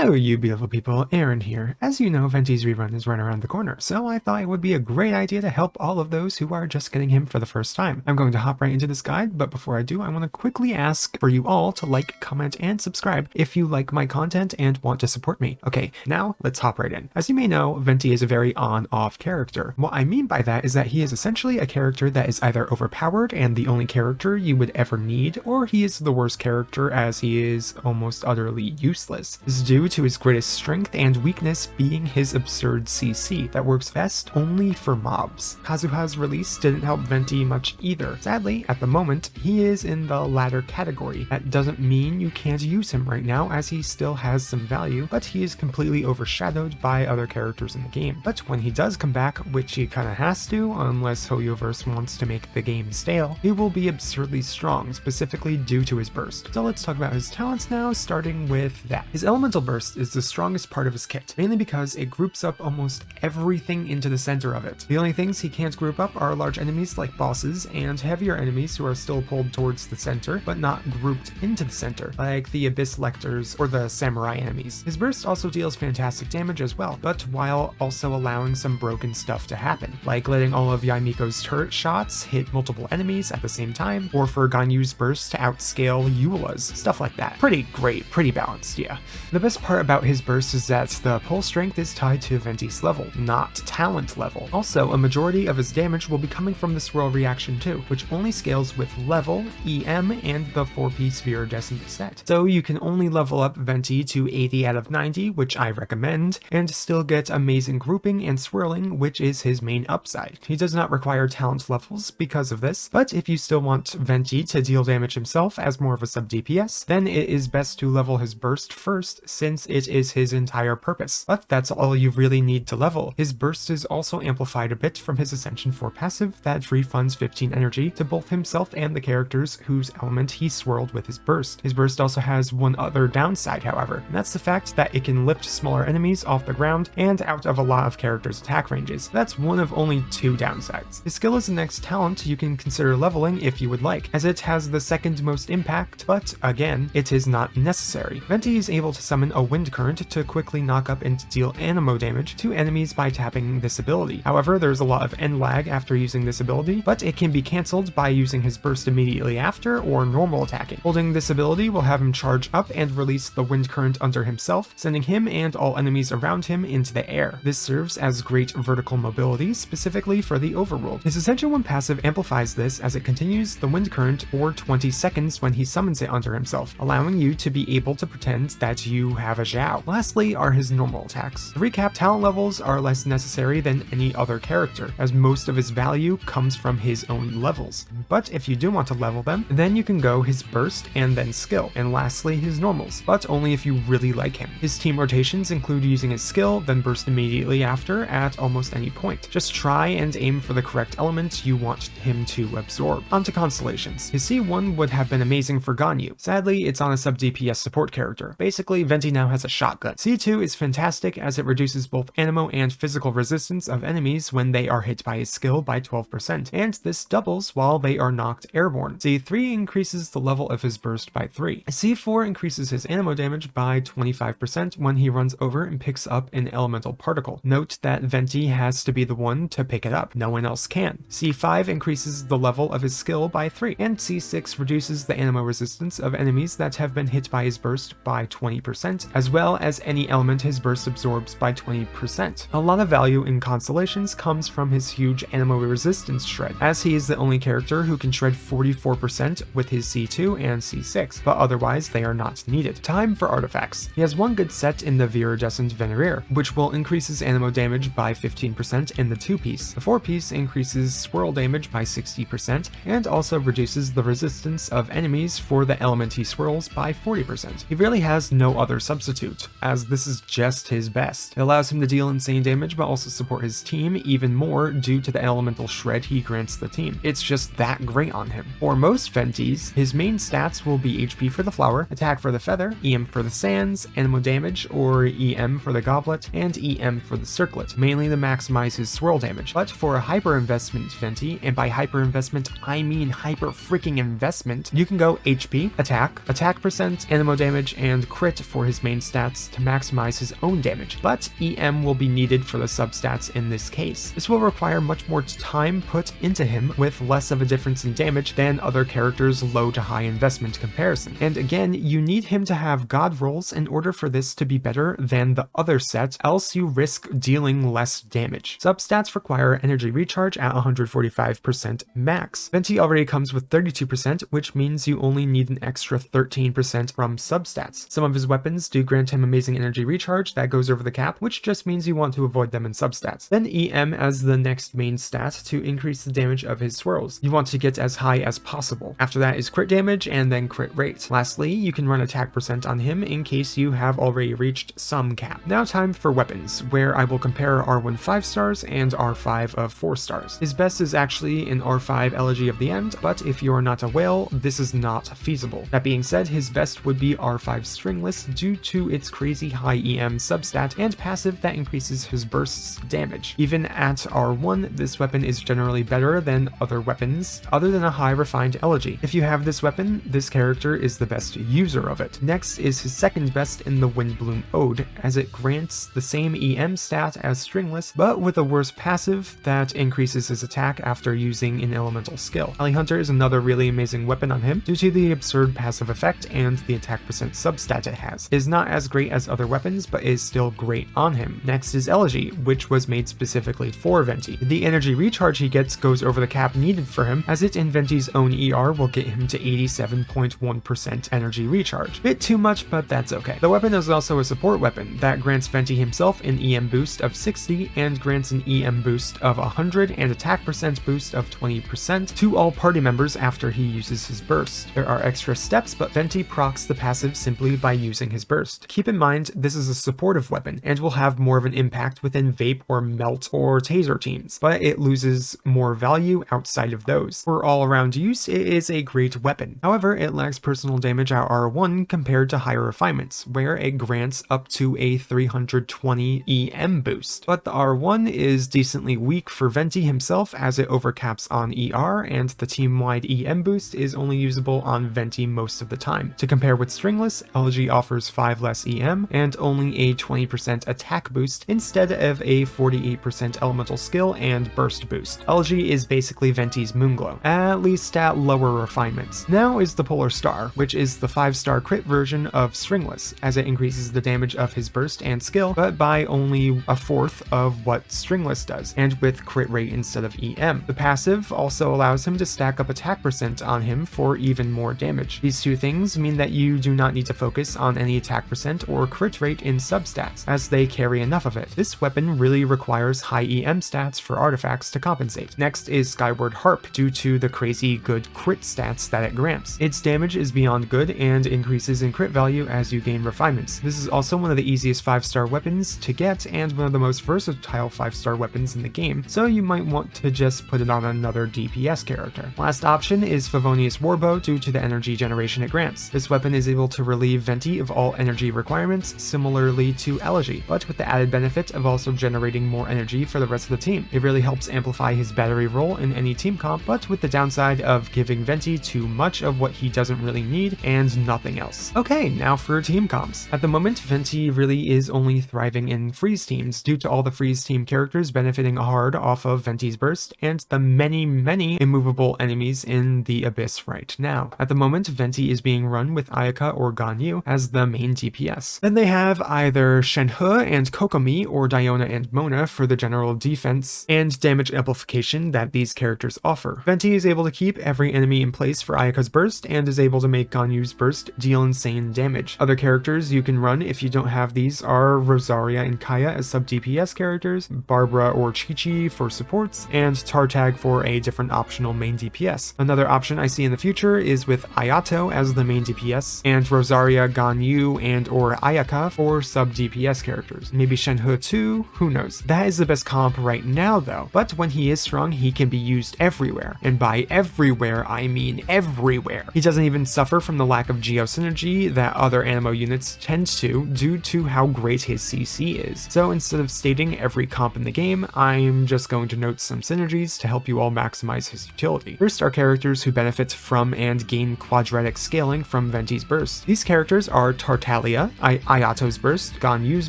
Hello you beautiful people, Aaron here. As you know, Venti's rerun is right around the corner, so I thought it would be a great idea to help all of those who are just getting him for the first time. I'm going to hop right into this guide, but before I do, I want to quickly ask for you all to like, comment, and subscribe if you like my content and want to support me. Okay, now let's hop right in. As you may know, Venti is a very on-off character. What I mean by that is that he is essentially a character that is either overpowered and the only character you would ever need, or he is the worst character as he is almost utterly useless. This is due to his greatest strength and weakness being his absurd CC that works best only for mobs. Kazuha's release didn't help Venti much either. Sadly, at the moment, he is in the latter category. That doesn't mean you can't use him right now as he still has some value, but he is completely overshadowed by other characters in the game. But when he does come back, which he kinda has to, unless Hoyoverse wants to make the game stale, he will be absurdly strong, specifically due to his burst. So let's talk about his talents now, starting with that. His elemental burst is the strongest part of his kit, mainly because it groups up almost everything into the center of it. The only things he can't group up are large enemies like bosses and heavier enemies who are still pulled towards the center, but not grouped into the center, like the Abyss Lectors or the Samurai enemies. His burst also deals fantastic damage as well, but while also allowing some broken stuff to happen, like letting all of Yaimiko's turret shots hit multiple enemies at the same time, or for Ganyu's burst to outscale Eula's, stuff like that. Pretty great, pretty balanced, yeah. The best part about his burst is that the pull strength is tied to Venti's level, not talent level. Also, a majority of his damage will be coming from the swirl reaction too, which only scales with level, EM, and the 4-piece viridescent set. So you can only level up Venti to 80 out of 90, which I recommend, and still get amazing grouping and swirling, which is his main upside. He does not require talent levels because of this, but if you still want Venti to deal damage himself as more of a sub DPS, then it is best to level his burst first since it is his entire purpose. But that's all you really need to level. His burst is also amplified a bit from his Ascension 4 passive that refunds 15 energy to both himself and the characters whose element he swirled with his burst. His burst also has one other downside, however, and that's the fact that it can lift smaller enemies off the ground and out of a lot of characters' attack ranges. That's one of only 2 downsides. His skill is the next talent you can consider leveling if you would like, as it has the second most impact, but again, it is not necessary. Venti is able to summon a wind current to quickly knock up and deal animo damage to enemies by tapping this ability. However, there's a lot of end lag after using this ability, but it can be cancelled by using his burst immediately after or normal attacking. Holding this ability will have him charge up and release the wind current under himself, sending him and all enemies around him into the air. This serves as great vertical mobility, specifically for the overworld. His Ascension 1 passive amplifies this as it continues the wind current for 20 seconds when he summons it under himself, allowing you to be able to pretend that you have a Zhao. Lastly are his normal attacks. To recap, talent levels are less necessary than any other character, as most of his value comes from his own levels. But if you do want to level them, then you can go his burst and then skill, and lastly his normals, but only if you really like him. His team rotations include using his skill, then burst immediately after at almost any point. Just try and aim for the correct element you want him to absorb. Onto Constellations. His C1 would have been amazing for Ganyu. Sadly, it's on a sub DPS support character. Basically, Venti now has a shotgun. C2 is fantastic as it reduces both animo and physical resistance of enemies when they are hit by his skill by 12%, and this doubles while they are knocked airborne. C3 increases the level of his burst by 3. C4 increases his animo damage by 25% when he runs over and picks up an elemental particle. Note that Venti has to be the one to pick it up, no one else can. C5 increases the level of his skill by 3, and C6 reduces the animo resistance of enemies that have been hit by his burst by 20%, as well as any element his burst absorbs by 20%. A lot of value in Constellations comes from his huge animo resistance shred, as he is the only character who can shred 44% with his C2 and C6, but otherwise they are not needed. Time for artifacts. He has one good set in the Viridescent Venereer, which will increase his animo damage by 15% in the 2-piece. The 4-piece increases swirl damage by 60% and also reduces the resistance of enemies for the element he swirls by 40%. He really has no other substitute, as this is just his best. It allows him to deal insane damage but also support his team even more due to the elemental shred he grants the team. It's just that great on him. For most Ventis, his main stats will be HP for the flower, attack for the feather, EM for the sands, animo damage or EM for the goblet, and EM for the circlet, mainly to maximize his swirl damage. But for a hyper investment Venti, and by hyper investment I mean hyper freaking investment, you can go HP, attack percent, animo damage, and crit for his main main stats to maximize his own damage, but EM will be needed for the substats in this case. This will require much more time put into him with less of a difference in damage than other characters' low to high investment comparison. And again, you need him to have god rolls in order for this to be better than the other set, else you risk dealing less damage. Substats require energy recharge at 145% max. Venti already comes with 32%, which means you only need an extra 13% from substats. Some of his weapons do grant him amazing energy recharge that goes over the cap, which just means you want to avoid them in substats. Then EM as the next main stat to increase the damage of his swirls. You want to get as high as possible. After that is crit damage and then crit rate. Lastly, you can run attack percent on him in case you have already reached some cap. Now time for weapons, where I will compare R1 5 stars and R5 of 4 stars. His best is actually an R5 Elegy of the End, but if you are not a whale, this is not feasible. That being said, his best would be R5 Stringless due to its crazy high EM substat and passive that increases his burst's damage. Even at R1, this weapon is generally better than other weapons, other than a high refined Elegy. If you have this weapon, this character is the best user of it. Next is his second best in the Windbloom Ode, as it grants the same EM stat as Stringless, but with a worse passive that increases his attack after using an elemental skill. Alley Hunter is another really amazing weapon on him due to the absurd passive effect and the attack percent substat it has. It is not as great as other weapons, but is still great on him. Next is Elegy, which was made specifically for Venti. The energy recharge he gets goes over the cap needed for him, as it in Venti's own ER will get him to 87.1% energy recharge. Bit too much, but that's okay. The weapon is also a support weapon that grants Venti himself an EM boost of 60 and grants an EM boost of 100 and attack percent boost of 20% to all party members after he uses his burst. There are extra steps, but Venti procs the passive simply by using his burst. Keep in mind, this is a supportive weapon and will have more of an impact within Vape or Melt or Taser teams, but it loses more value outside of those. For all-around use, it is a great weapon. However, it lacks personal damage at R1 compared to higher refinements, where it grants up to a 320 EM boost. But the R1 is decently weak for Venti himself, as it overcaps on ER, and the team-wide EM boost is only usable on Venti most of the time. To compare with Stringless, Elegy offers 5 less EM and only a 20% attack boost instead of a 48% elemental skill and burst boost. Elegy is basically Venti's Moonglow, at least at lower refinements. Now is the Polar Star, which is the 5-star crit version of Stringless, as it increases the damage of his burst and skill, but by only a fourth of what Stringless does, and with crit rate instead of EM. The passive also allows him to stack up attack percent on him for even more damage. These two things mean that you do not need to focus on any attack percent or crit rate in substats, as they carry enough of it. This weapon really requires high EM stats for artifacts to compensate. Next is Skyward Harp, due to the crazy good crit stats that it grants. Its damage is beyond good and increases in crit value as you gain refinements. This is also one of the easiest 5-star weapons to get and one of the most versatile 5-star weapons in the game, so you might want to just put it on another DPS character. Last option is Favonius Warbow, due to the energy generation it grants. This weapon is able to relieve Venti of all energy requirements, similarly to Elegy, but with the added benefit of also generating more energy for the rest of the team. It really helps amplify his battery role in any team comp, but with the downside of giving Venti too much of what he doesn't really need and nothing else. Okay, now for team comps. At the moment, Venti really is only thriving in freeze teams due to all the freeze team characters benefiting hard off of Venti's burst and the many immovable enemies in the Abyss right now. At the moment, Venti is being run with Ayaka or Ganyu as the main DPS. Then they have either Shenhe and Kokomi or Diona and Mona for the general defense and damage amplification that these characters offer. Venti is able to keep every enemy in place for Ayaka's burst and is able to make Ganyu's burst deal insane damage. Other characters you can run if you don't have these are Rosaria and Kaya as sub DPS characters, Barbara or Chi-Chi for supports, and Tartag for a different optional main DPS. Another option I see in the future is with Ayato as the main DPS, and Rosaria, Ganyu, and or Ayaka for sub DPS characters. Maybe Shenhe too, who knows. That is the best comp right now though, but when he is strong he can be used everywhere, and by everywhere I mean everywhere. He doesn't even suffer from the lack of geo synergy that other Animo units tend to due to how great his CC is. So instead of stating every comp in the game, I'm just going to note some synergies to help you all maximize his utility. First are characters who benefit from and gain quadratic scaling from Venti's burst. These characters are Tartag Talia, Ayato's burst, Ganyu's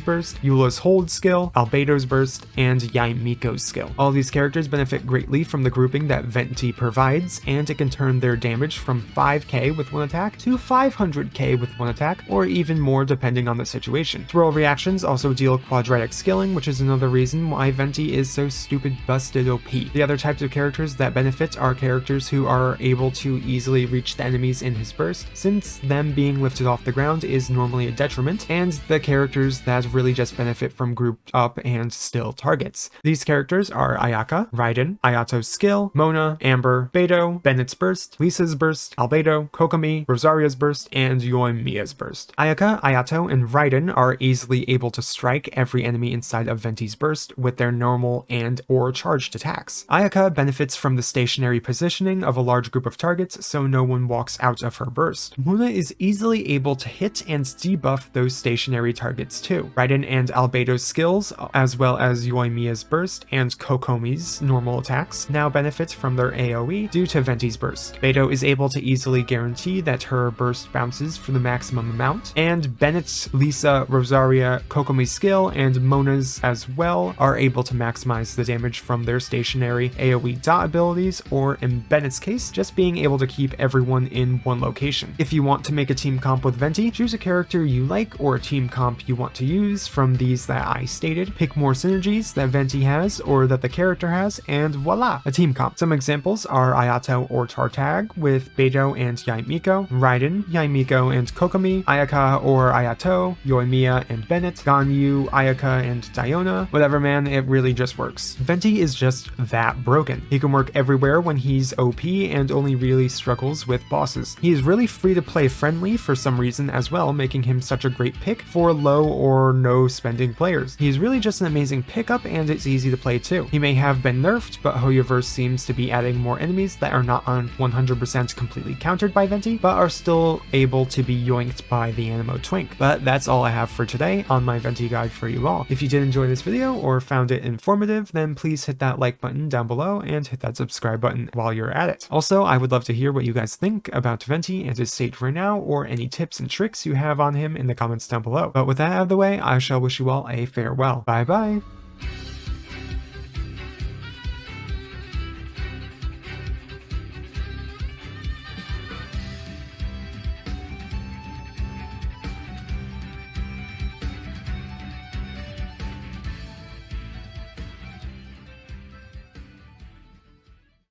burst, Eula's hold skill, Albedo's burst, and Yaimiko's skill. All these characters benefit greatly from the grouping that Venti provides, and it can turn their damage from 5k with one attack to 500k with one attack, or even more depending on the situation. Throw reactions also deal quadratic skilling, which is another reason why Venti is so stupid busted OP. The other types of characters that benefit are characters who are able to easily reach the enemies in his burst, since them being lifted off the ground is normally a detriment, and the characters that really just benefit from grouped up and still targets. These characters are Ayaka, Raiden, Ayato's skill, Mona, Amber, Beidou, Bennett's burst, Lisa's burst, Albedo, Kokomi, Rosaria's burst, and Yoimiya's burst. Ayaka, Ayato, and Raiden are easily able to strike every enemy inside of Venti's burst with their normal and or charged attacks. Ayaka benefits from the stationary positioning of a large group of targets so no one walks out of her burst. Mona is easily able to hit and debuff those stationary targets too. Raiden and Albedo's skills, as well as Yoimiya's burst and Kokomi's normal attacks, now benefit from their AoE due to Venti's burst. Beidou is able to easily guarantee that her burst bounces for the maximum amount, and Bennett's, Lisa, Rosaria, Kokomi's skill, and Mona's as well are able to maximize the damage from their stationary AoE dot abilities, or in Bennett's case, just being able to keep everyone in one location. If you want to make a team comp with Venti, choose a character you like or a team comp you want to use from these that I stated, pick more synergies that Venti has or that the character has, and voila, a team comp. Some examples are Ayato or Tartag with Beidou and Yaimiko, Raiden, Yaimiko and Kokomi, Ayaka or Ayato, Yoimiya and Bennett, Ganyu, Ayaka and Diona. Whatever man, it really just works. Venti is just that broken. He can work everywhere when he's OP and only really struggles with bosses. He is really free to play friendly for some reason as well, making him such a great pick for low or no spending players. He's really just an amazing pickup and it's easy to play too. He may have been nerfed, but Hoyoverse seems to be adding more enemies that are not on 100% completely countered by Venti, but are still able to be yoinked by the Animo Twink. But that's all I have for today on my Venti guide for you all. If you did enjoy this video or found it informative, then please hit that like button down below and hit that subscribe button while you're at it. Also, I would love to hear what you guys think about Venti and his state right now, or any tips and tricks you have on him in the comments down below. But with that out of the way, I shall wish you all a farewell. Bye bye!